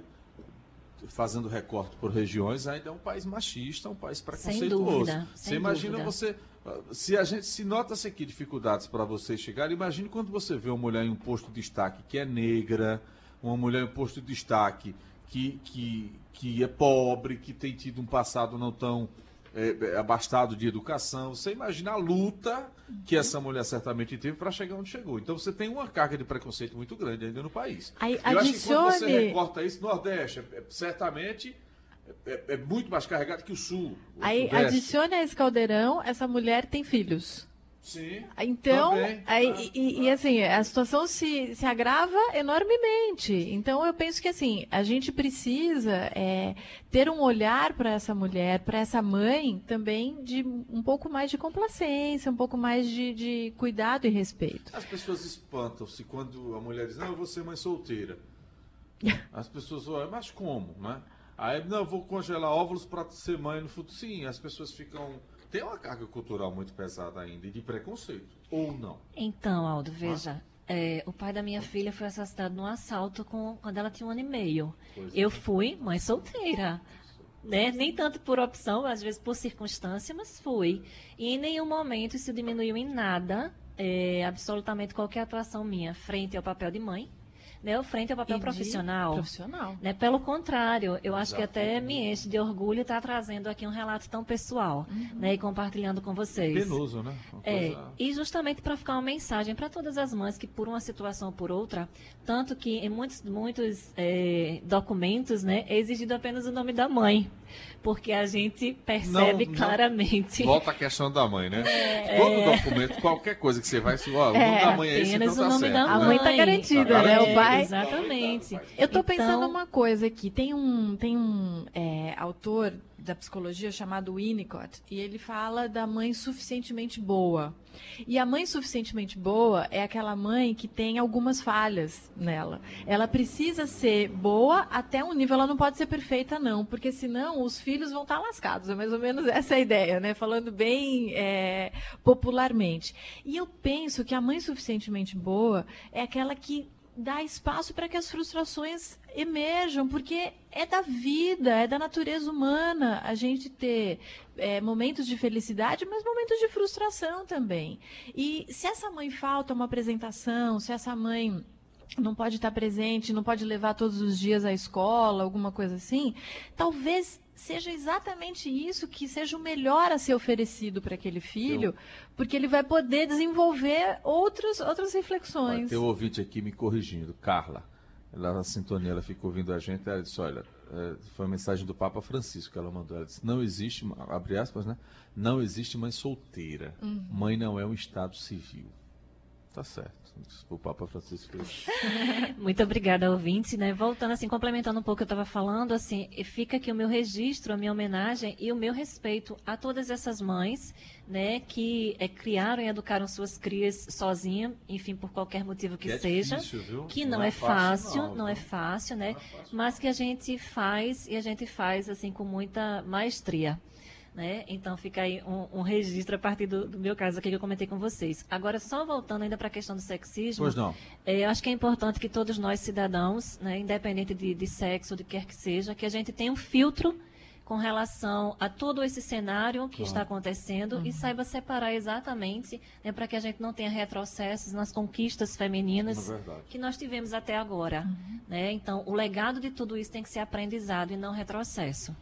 fazendo recorte por regiões, ainda é um país machista, um país preconceituoso. Sem dúvida. Você imagina se nota-se aqui dificuldades para você chegar, imagine quando você vê uma mulher em um posto de destaque que é negra, uma mulher em um posto de destaque que é pobre, que tem tido um passado não tão abastado de educação. Você imagina a luta que essa mulher certamente teve para chegar onde chegou. Então você tem uma carga de preconceito muito grande ainda no país. Eu acho que quando você recorta isso, Nordeste certamente é muito mais carregado que o Sul. Aí adicione a esse caldeirão, essa mulher tem filhos. Sim. Então, assim, a situação se agrava enormemente. Então, eu penso que assim, a gente precisa ter um olhar para essa mulher, para essa mãe, também de um pouco mais de complacência, um pouco mais de cuidado e respeito. As pessoas espantam-se quando a mulher diz, não, eu vou ser mãe solteira. As pessoas olham, mas como, né? Aí, não, eu vou congelar óvulos para ser mãe no futuro. Sim, as pessoas ficam... Tem uma carga cultural muito pesada ainda e de preconceito, ou não? Então, Aldo, veja, o pai da minha filha foi assassinado num assalto quando ela tinha 1 ano e meio. Eu fui mãe solteira, né? Nem tanto por opção, às vezes por circunstância, mas fui. E em nenhum momento isso diminuiu em nada, absolutamente qualquer atuação minha frente ao papel de mãe, né, frente ao papel profissional. Né, pelo contrário, eu acho que até me enche de orgulho estar trazendo aqui um relato tão pessoal, né, e compartilhando com vocês. Penoso, né? E justamente para ficar uma mensagem para todas as mães que, por uma situação ou por outra, tanto que em muitos documentos, né, é exigido apenas o nome da mãe, porque a gente percebe claramente. Volta a questão da mãe, né? Todo documento, qualquer coisa que você vai, o nome da mãe é esse, então tá certo. A mãe está garantida, né? O pai. Exatamente. Eu estou pensando uma coisa aqui. Tem um autor da psicologia chamado Winnicott, e ele fala da mãe suficientemente boa. E a mãe suficientemente boa é aquela mãe que tem algumas falhas nela. Ela precisa ser boa até um nível, ela não pode ser perfeita, não, porque senão os filhos vão estar lascados. É mais ou menos essa a ideia, né? Falando bem popularmente. E eu penso que a mãe suficientemente boa é aquela que dar espaço para que as frustrações emerjam, porque é da vida, é da natureza humana a gente ter momentos de felicidade, mas momentos de frustração também. E se essa mãe falta uma apresentação, se essa mãe não pode estar presente, não pode levar todos os dias à escola, alguma coisa assim, talvez seja exatamente isso que seja o melhor a ser oferecido para aquele filho, porque ele vai poder desenvolver outras reflexões. Tem um ouvinte aqui me corrigindo, Carla. Ela na sintonia, ela ficou ouvindo a gente, ela disse, olha, foi uma mensagem do Papa Francisco que ela mandou. Ela disse, não existe, abre aspas, né? Não existe mãe solteira. Mãe não é um estado civil. Tá certo. O Papa Francisco. Muito obrigada, ouvinte, né? Voltando assim, complementando um pouco o que eu estava falando, assim, fica aqui o meu registro, a minha homenagem e o meu respeito a todas essas mães, né, que criaram e educaram suas crias sozinhas, enfim, por qualquer motivo que seja, difícil, viu? que não é fácil, não é fácil, né? Mas que a gente faz e a gente faz assim com muita maestria. Né? Então fica aí um registro a partir do meu caso aqui que eu comentei com vocês. Agora, só voltando ainda para a questão do sexismo, pois não. Eu acho que é importante que todos nós cidadãos, né, independente de sexo, de quer que seja, que a gente tenha um filtro com relação a todo esse cenário que está acontecendo e saiba separar exatamente, né, para que a gente não tenha retrocessos nas conquistas femininas que nós tivemos até agora. Né? Então, o legado de tudo isso tem que ser aprendizado e não retrocesso.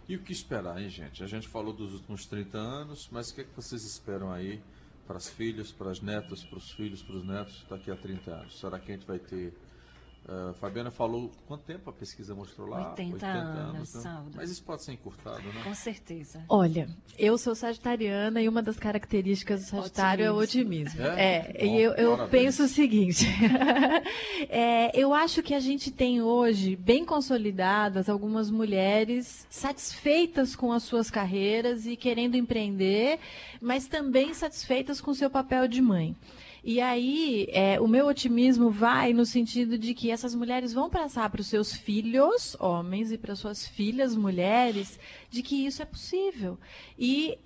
E o que esperar, hein, gente? A gente falou dos últimos 30 anos, mas o que é que vocês esperam aí para as filhas, para as netas, para os filhos, para os netos daqui a 30 anos? Será que a gente vai ter... Fabiana falou, quanto tempo a pesquisa mostrou lá? 80 anos, né? Saldo. Mas isso pode ser encurtado, né? Com certeza. Olha, eu sou sagitariana e uma das características do Sagitário é o otimismo. E eu penso o seguinte, eu acho que a gente tem hoje, bem consolidadas, algumas mulheres satisfeitas com as suas carreiras e querendo empreender, mas também satisfeitas com o seu papel de mãe. E aí, o meu otimismo vai no sentido de que essas mulheres vão passar para os seus filhos, homens, e para suas filhas, mulheres, de que isso é possível. E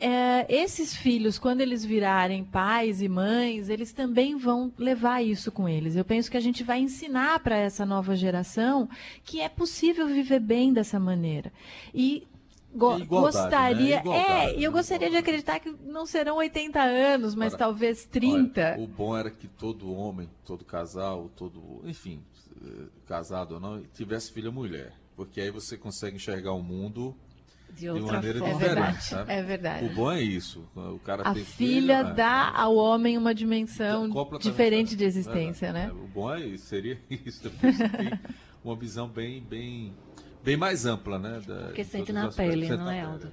esses filhos, quando eles virarem pais e mães, eles também vão levar isso com eles. Eu penso que a gente vai ensinar para essa nova geração que é possível viver bem dessa maneira. E gostaria, né? Eu gostaria de acreditar que não serão 80 anos, mas talvez 30. Olha, o bom era que todo homem, todo casal, enfim, casado ou não, tivesse filha mulher, porque aí você consegue enxergar o mundo de maneira diferente. Sabe? É verdade. O bom é isso. O cara a tem filha dá ao homem uma dimensão diferente de existência, né? O bom é isso, seria isso. Depois você tem uma visão bem mais ampla, né? Porque sente na pele, não é, Aldo?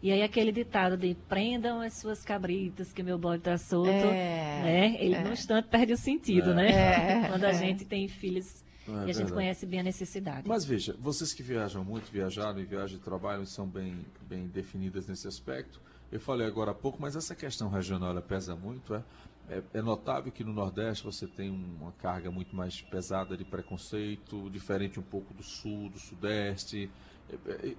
E aí aquele ditado de prendam as suas cabritas que meu bode está solto, né? Ele no instante perde o sentido, né? Quando a gente tem filhos e a gente conhece bem a necessidade. Mas veja, vocês que viajam muito, viajaram e viajam e trabalham, são bem definidas nesse aspecto. Eu falei agora há pouco, mas essa questão regional ela pesa muito, É notável que no Nordeste você tem uma carga muito mais pesada de preconceito, diferente um pouco do Sul, do Sudeste.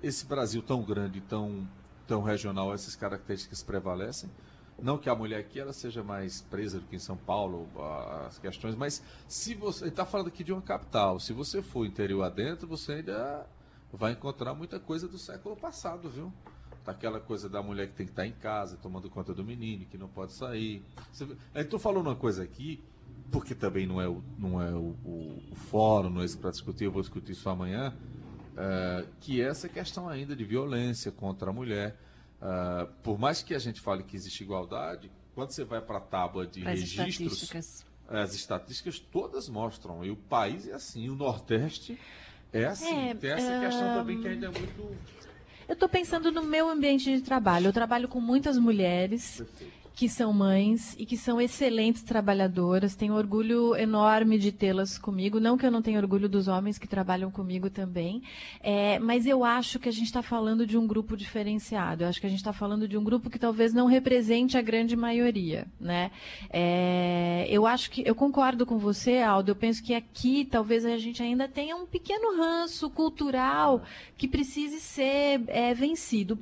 Esse Brasil tão grande, tão regional, essas características prevalecem. Não que a mulher aqui ela seja mais presa do que em São Paulo, as questões, mas se você está falando aqui de uma capital, se você for interior adentro, você ainda vai encontrar muita coisa do século passado, viu? Aquela coisa da mulher que tem que estar em casa, tomando conta do menino, que não pode sair. Eu estou falando uma coisa aqui, porque também não é o fórum, não é isso para discutir, eu vou discutir isso amanhã, que é essa questão ainda de violência contra a mulher. Por mais que a gente fale que existe igualdade, quando você vai para a tábua de registros, as estatísticas todas mostram, e o país é assim, o Nordeste é assim. Tem essa questão também que ainda é muito... Eu estou pensando no meu ambiente de trabalho. Eu trabalho com muitas mulheres que são mães e que são excelentes trabalhadoras. Tenho orgulho enorme de tê-las comigo. Não que eu não tenha orgulho dos homens que trabalham comigo também. Mas eu acho que a gente está falando de um grupo diferenciado. Eu acho que a gente está falando de um grupo que talvez não represente a grande maioria, né? Eu concordo com você, Aldo. Eu penso que aqui talvez a gente ainda tenha um pequeno ranço cultural que precise ser vencido.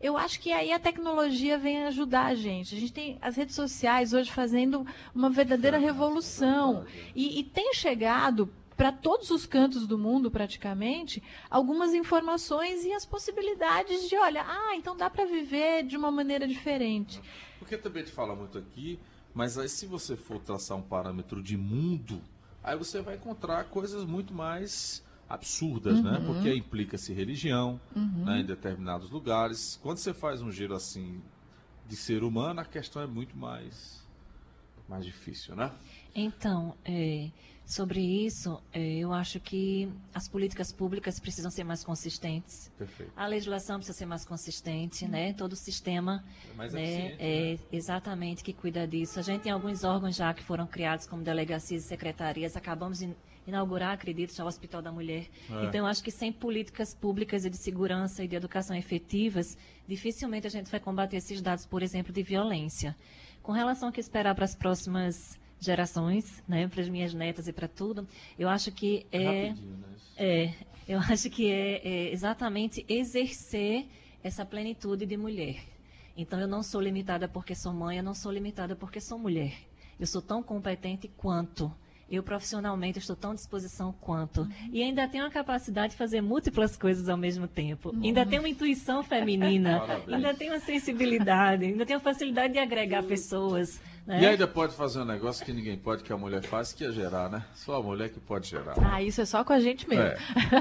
eu acho que aí a tecnologia vem ajudar a gente. A gente tem as redes sociais hoje fazendo uma verdadeira revolução. E tem chegado para todos os cantos do mundo, praticamente, algumas informações e as possibilidades de, olha, então dá para viver de uma maneira diferente. Porque também te fala muito aqui, mas aí se você for traçar um parâmetro de mundo, aí você vai encontrar coisas muito mais absurdas, né? Porque implica-se religião, né, em determinados lugares. Quando você faz um giro assim de ser humano, a questão é muito mais difícil, né? Então, sobre isso, eu acho que as políticas públicas precisam ser mais consistentes. Perfeito. A legislação precisa ser mais consistente, né? Todo o sistema exatamente que cuida disso. A gente tem alguns órgãos já que foram criados como delegacias e secretarias. Acabamos de inaugurar, acredito, já o Hospital da Mulher. Então, eu acho que sem políticas públicas e de segurança e de educação efetivas, dificilmente a gente vai combater esses dados, por exemplo, de violência. Com relação ao que esperar para as próximas gerações, né, para as minhas netas e para tudo, eu acho que eu acho que é exatamente exercer essa plenitude de mulher. Então, eu não sou limitada porque sou mãe, eu não sou limitada porque sou mulher. Eu sou tão competente quanto. Eu, profissionalmente, estou tão à disposição quanto. E ainda tenho a capacidade de fazer múltiplas coisas ao mesmo tempo. Ainda tenho uma intuição feminina. Ainda tenho uma sensibilidade. Ainda tenho a facilidade de agregar pessoas. Né? E ainda pode fazer um negócio que ninguém pode, que a mulher faz, que é gerar, né? Só a mulher que pode gerar. Isso é só com a gente mesmo.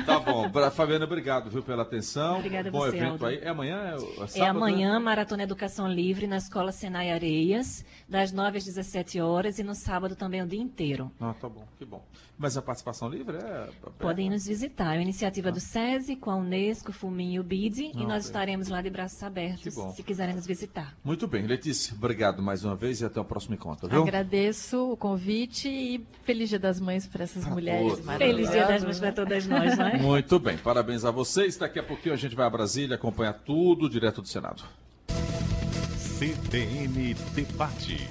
Tá bom. Fabiana, obrigado, viu, pela atenção. Obrigada a Bom você, evento Aldo. aí. É amanhã? É amanhã, Maratona Educação Livre, na Escola Senai Areias, das 9 às 17 horas, e no sábado também o dia inteiro. Tá bom, que bom. Mas a participação livre é... Podem nos visitar. É uma iniciativa do SESI, com a Unesco, Fuminho e o BID, e nós estaremos lá de braços abertos, se quiserem nos visitar. Muito bem. Letícia, obrigado mais uma vez e até o próximo encontro, viu? Agradeço o convite e feliz Dia das Mães para essas mulheres maravilhosas. Feliz Dia das Mães para todas nós, não é? Muito bem. Parabéns a vocês. Daqui a pouquinho a gente vai a Brasília acompanhar tudo direto do Senado. CBN Debate.